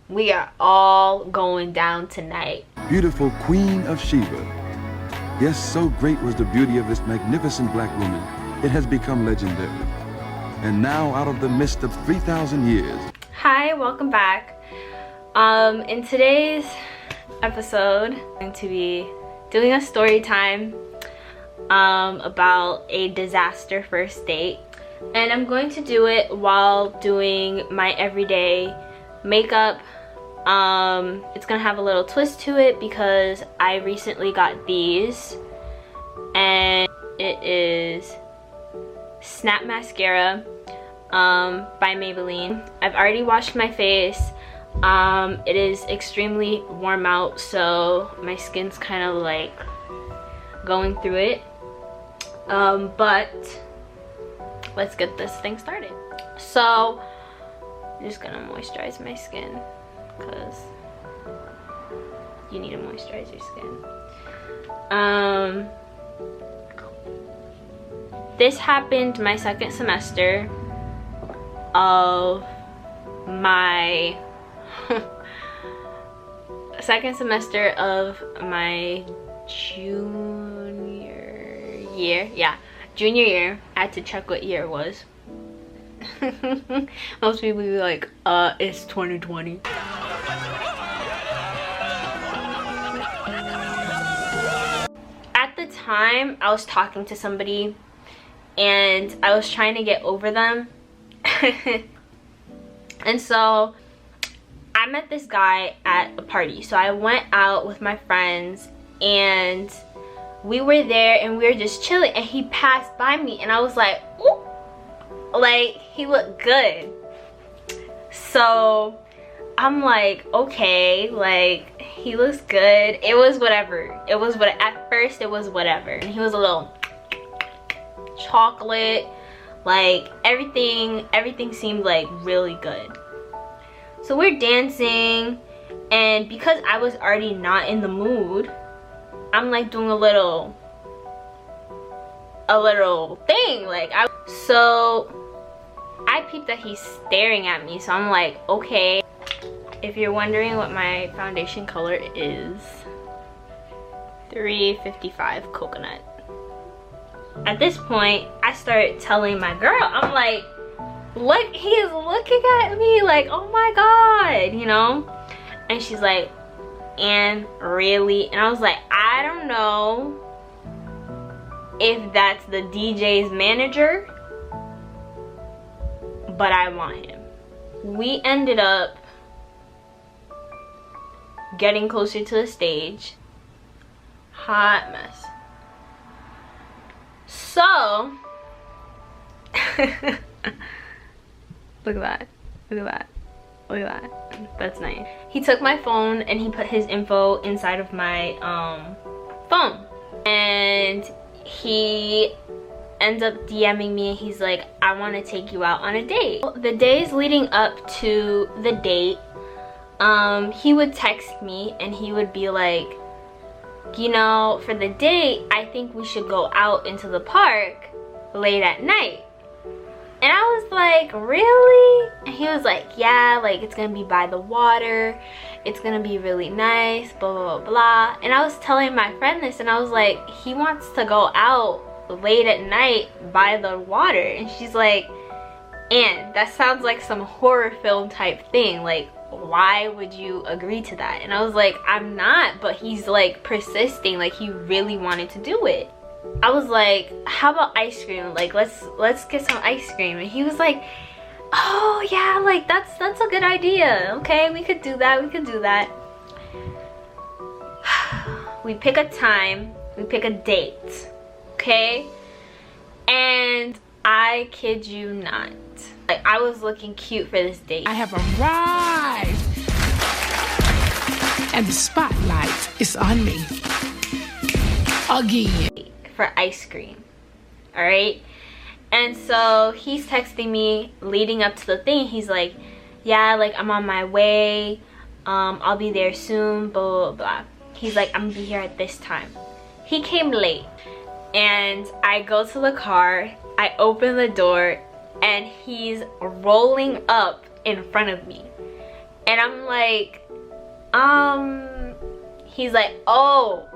We are all going down tonight. Beautiful Queen of Sheba. Yes, so great was the beauty of this magnificent black woman, it has become legendary. And now, out of the midst of 3,000 years. Hi, welcome back. In today's episode, I'm going to be doing a story time about a disaster first date. And I'm going to do it while doing my everyday makeup. It's gonna have a little twist to it because I recently got these, and it is Snap Mascara by Maybelline. I've already washed my face. It is extremely warm out, so my skin's kind of like going through it, but let's get this thing started. So I'm just gonna moisturize my skin because you need to moisturize your skin. This happened my second semester of my junior year. Yeah, junior year. I had to check what year it was. Most people be like, it's 2020. At the time, I was talking to somebody and I was trying to get over them. And so I met this guy at a party. So I went out with my friends and we were there and we were just chilling, and he passed by me and I was like, ooh, like he looked good. So I'm like, okay, like he looks good. It was whatever. At first it was whatever. And he was a little chocolate, like everything seemed like really good. So we're dancing, and because I was already not in the mood, I'm like doing a little thing, like so I peeped that he's staring at me. So I'm like, okay. If you're wondering what my foundation color is, 355 coconut. At this point, I started telling my girl, I'm like, look, he is looking at me like, oh my god, you know? And she's like, and really? And I was like, I don't know if that's the DJ's manager, but I want him. We ended up getting closer to the stage. Hot mess. So look at that, look at that, look at that. That's nice. He took my phone and he put his info inside of my phone, and he ends up DMing me and he's like, I want to take you out on a date. The days leading up to the date, he would text me and he would be like, you know, for the date, I think we should go out into the park late at night. And I was like, really? And he was like, yeah, like it's gonna be by the water, it's gonna be really nice, blah blah blah blah. And I was telling my friend this, and I was like, he wants to go out late at night by the water. And she's like, and that sounds like some horror film type thing, like why would you agree to that? And I was like, I'm not, but he's like persisting, like he really wanted to do it. I was like, how about ice cream? Like let's get some ice cream. And he was like, oh yeah, like that's a good idea. Okay, we could do that, we could do that. We pick a time, we pick a date, okay? And I kid you not, like I was looking cute for this date. I have arrived, and the spotlight is on me again. For ice cream, all right? And so he's texting me leading up to the thing. He's like, yeah, like I'm on my way, I'll be there soon, blah blah blah. He's like, I'm gonna be here at this time. He came late, and I go to the car, I open the door, and he's rolling up in front of me. And I'm like, he's like, oh,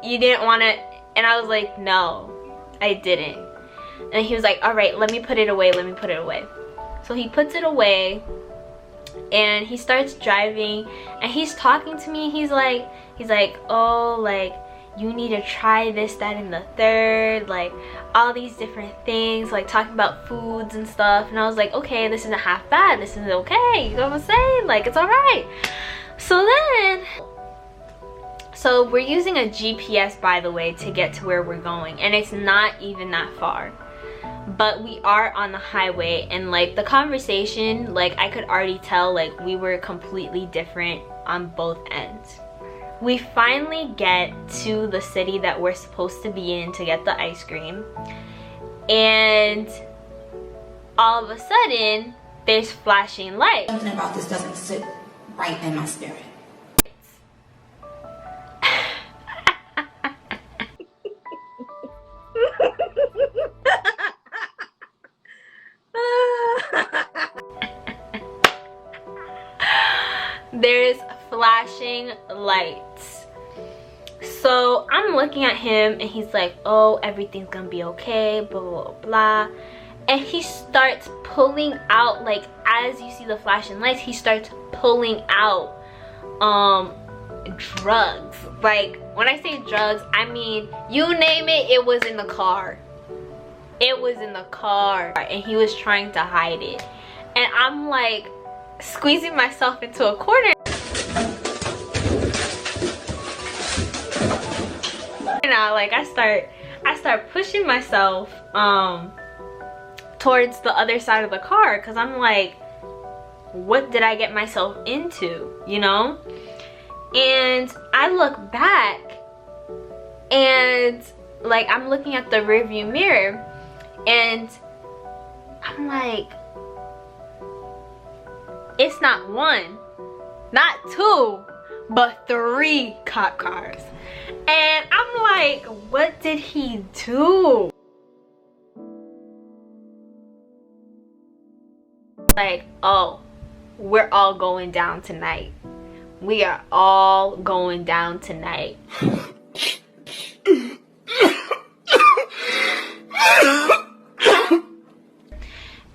you didn't want to. And I was like, no, I didn't. And he was like, all right, let me put it away, So he puts it away and he starts driving and he's talking to me. He's like, oh, like, you need to try this, that, and the third, like all these different things, like talking about foods and stuff. And I was like, okay, this isn't half bad, this is okay, you know what I'm saying, like it's all right. So we're using a GPS, by the way, to get to where we're going, and it's not even that far, but we are on the highway. And like the conversation, like I could already tell, like we were completely different on both ends. We finally get to the city that we're supposed to be in to get the ice cream, and all of a sudden there's flashing lights. Something about this doesn't sit right in my spirit. There's flashing lights. So I'm looking at him and he's like, oh, everything's gonna be okay, blah blah blah. And he starts pulling out, like as you see the flashing lights, he starts pulling out drugs. Like when I say drugs, I mean you name it, it was in the car. It was in the car and he was trying to hide it. And I'm like squeezing myself into a corner. Now, like I start pushing myself towards the other side of the car, because I'm like, what did I get myself into, you know? And I look back and like I'm looking at the rearview mirror and I'm like, it's not one, not two, but 3 cop cars. And I'm like, what did he do? Like, oh, we're all going down tonight. We are all going down tonight.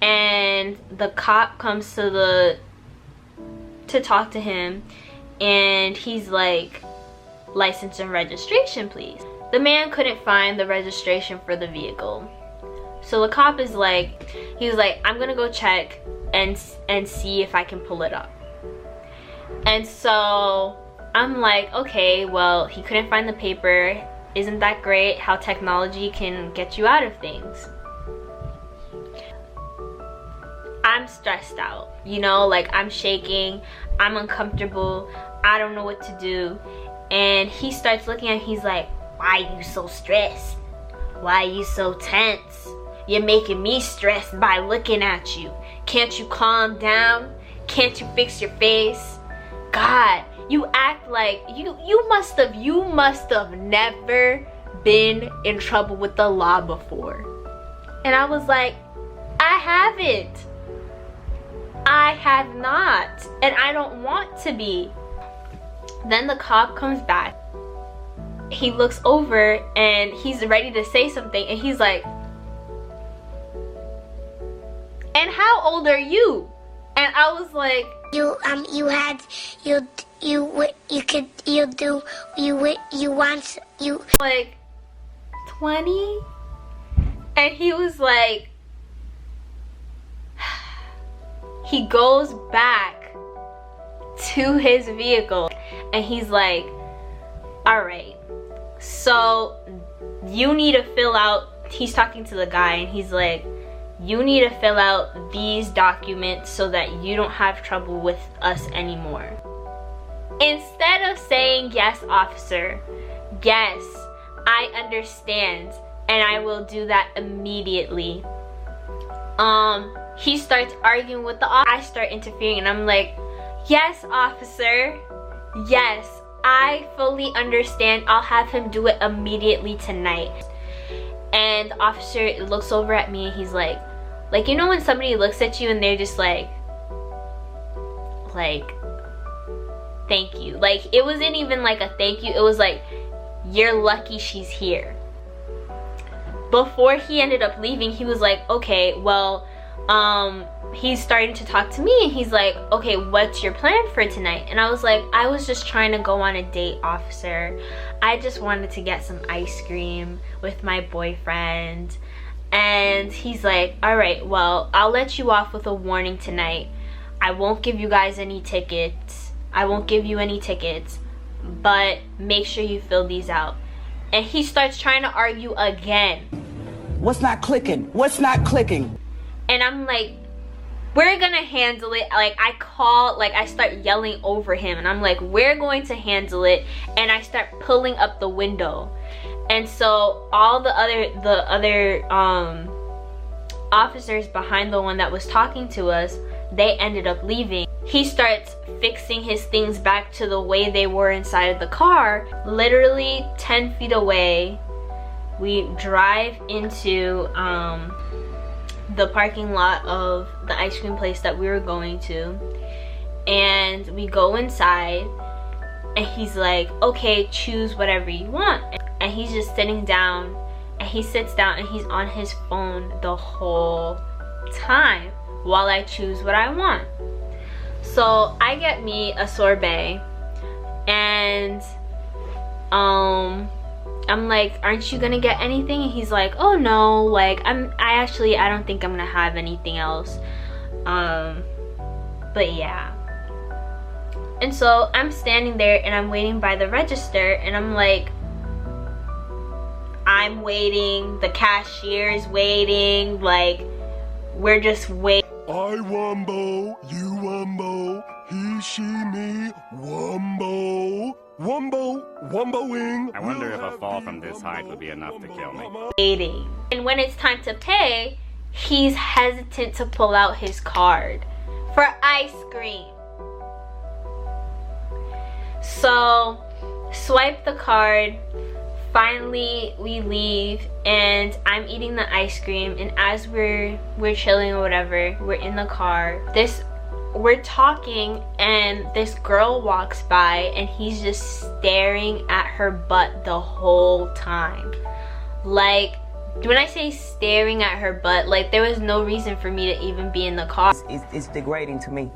And the cop comes to talk to him, and he's like, license and registration, please. The man couldn't find the registration for the vehicle. So the cop is like, he was like, I'm gonna go check and see if I can pull it up. And so I'm like, okay, well, he couldn't find the paper. Isn't that great how technology can get you out of things? I'm stressed out, you know, like I'm shaking, I'm uncomfortable, I don't know what to do. And he starts looking at me, he's like, why are you so stressed? Why are you so tense? You're making me stressed by looking at you. Can't you calm down? Can't you fix your face? God, you act like you must have never been in trouble with the law before. And I was like, I haven't. I have not, and I don't want to be. Then the cop comes back. He looks over and he's ready to say something, and he's like, and how old are you? And I was like, you like 20? And he was like, he goes back to his vehicle and he's like, all right, so you need to fill out, he's talking to the guy and he's like, you need to fill out these documents so that you don't have trouble with us anymore. Instead of saying, yes, officer, yes, I understand, and I will do that immediately, he starts arguing with the officer. I start interfering and I'm like, yes, officer, yes, I fully understand. I'll have him do it immediately tonight. And the officer looks over at me and he's like, you know when somebody looks at you and they're just like, like, thank you. Like, it wasn't even like a thank you. It was like, you're lucky she's here. Before he ended up leaving, he was like, okay, well, he's starting to talk to me, and he's like, okay, what's your plan for tonight? And I was like, I was just trying to go on a date, officer. I just wanted to get some ice cream with my boyfriend. And he's like, all right, well, I'll let you off with a warning tonight. I won't give you guys any tickets. I won't give you any tickets, but make sure you fill these out. And he starts trying to argue again. What's not clicking? What's not clicking? And I'm like, we're gonna handle it. Like, I start yelling over him, and I'm like, we're going to handle it. And I start pulling up the window. And so all the other officers behind the one that was talking to us, they ended up leaving. He starts fixing his things back to the way they were inside of the car. Literally 10 feet away, we drive into the parking lot of the ice cream place that we were going to, and we go inside, and he's like, okay, choose whatever you want. And he's just sitting down, and he sits down, and he's on his phone the whole time while I choose what I want. So I get me a sorbet, and I'm like, aren't you gonna get anything? And he's like, oh no, like I don't think I'm gonna have anything else. But yeah. And so I'm standing there, and I'm waiting by the register, and I'm like, I'm waiting, the cashier's waiting, like, we're just waiting. I wumbo, you wumbo, he, she, me, wumbo. Wumbo, wumboing. I wonder if a fall from this height would be enough to kill me. Waiting. And when it's time to pay, he's hesitant to pull out his card for ice cream. So, swipe the card. Finally, we leave, and I'm eating the ice cream, and as we're chilling or whatever, we're in the car. We're talking, and this girl walks by, and he's just staring at her butt the whole time. Like, when I say staring at her butt, like, there was no reason for me to even be in the car. It's degrading to me.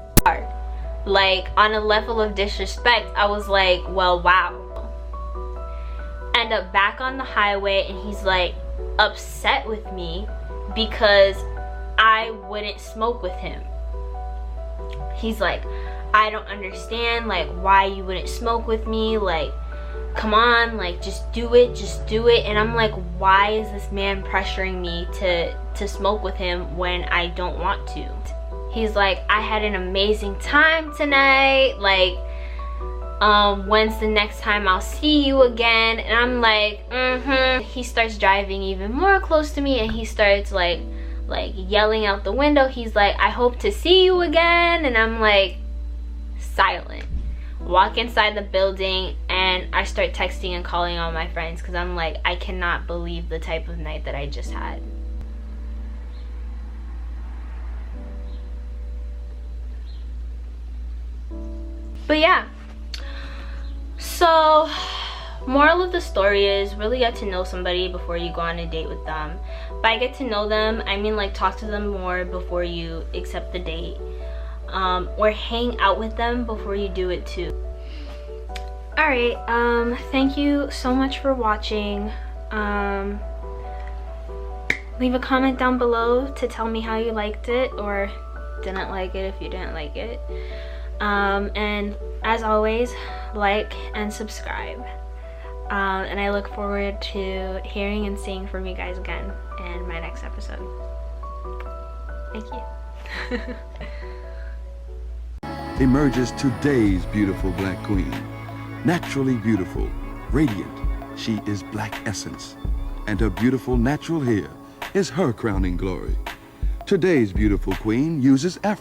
Like, on a level of disrespect, I was like, well, wow. End up back on the highway, and he's like upset with me because I wouldn't smoke with him. He's like, I don't understand, like, why you wouldn't smoke with me, like, come on, like, just do it. And I'm like, why is this man pressuring me to smoke with him when I don't want to? He's like, I had an amazing time tonight, like, when's the next time I'll see you again? And I'm like, He starts driving even more close to me, and he starts like yelling out the window. He's like, I hope to see you again. And I'm like, silent. Walk inside the building, and I start texting and calling all my friends, because I'm like, I cannot believe the type of night that I just had. But yeah. So, moral of the story is really get to know somebody before you go on a date with them. By get to know them, I mean like talk to them more before you accept the date. Or hang out with them before you do it too. Alright, thank you so much for watching. Leave a comment down below to tell me how you liked it or didn't like it if you didn't like it. And as always, like and subscribe. And I look forward to hearing and seeing from you guys again in my next episode. Thank you. Emerges today's beautiful black queen. Naturally beautiful, radiant, she is black essence. And her beautiful natural hair is her crowning glory. Today's beautiful queen uses Afro